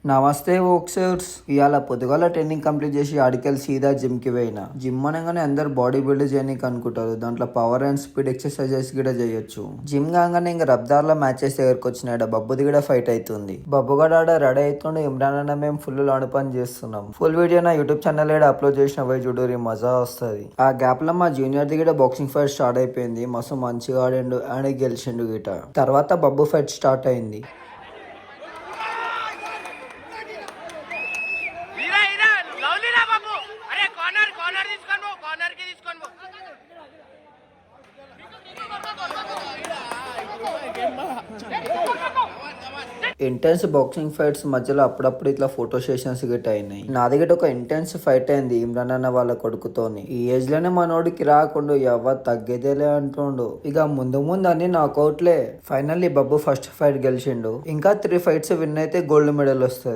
నమస్తే ఓక్సర్స్. ఇవాళ పొద్దుగాల ట్రైనింగ్ కంప్లీట్ చేసి ఆడికెళ్ళి సీదా జిమ్ కి పోయినా. జిమ్ అనగానే అందరు బాడీ బిల్డ్ చేయడానికి అనుకుంటారు. దాంట్లో పవర్ అండ్ స్పీడ్ ఎక్సర్సైజెస్ కూడా చేయొచ్చు. జిమ్ కాగానే ఇంకా రబ్దార్ లో మ్యాచెస్ దగ్గరకు వచ్చినాడు. బబ్బుది కూడా ఫైట్ అవుతుంది. బబ్బుగడ ఆడ రెడీ అవుతుండే. ఇమ్రాన్ అన్న మేము ఫుల్ లాడు పని చేస్తున్నాం. ఫుల్ వీడియో నా యూట్యూబ్ ఛానల్ కూడా అప్లోడ్ చేసిన పోయి చూడూరి మజా వస్తుంది. ఆ గ్యాప్ లో మా జూనియర్ ది కూడా బాక్సింగ్ ఫైట్ స్టార్ట్ అయిపోయింది. మస్తు మంచిగా ఆడిండు అండ్ గెలిచిండు గిట. తర్వాత బబ్బు ఫైట్ స్టార్ట్ అయింది. ఇంటెన్స్ బాక్సింగ్ ఫైట్స్ మధ్యలో అప్పుడప్పుడు ఇట్లా ఫోటో సెషన్స్ గిట్ అయినాయి. నా దగ్గర ఒక ఇంటెన్స్ ఫైట్ అయింది ఇమ్రాన్ అన్న వాళ్ళ కొడుకుతోని. ఈ ఏజ్ లోనే మనోడికి రాకుండా ఎవరు తగ్గేదేలే అంటుండు. ఇక ముందు ముందు అన్ని నాకౌట్లే. ఫైనల్లీ బబ్బు ఫస్ట్ ఫైట్ గెలిచిండు. ఇంకా 3 ఫైట్స్ విన్ అయితే గోల్డ్ మెడల్ వస్తుంది.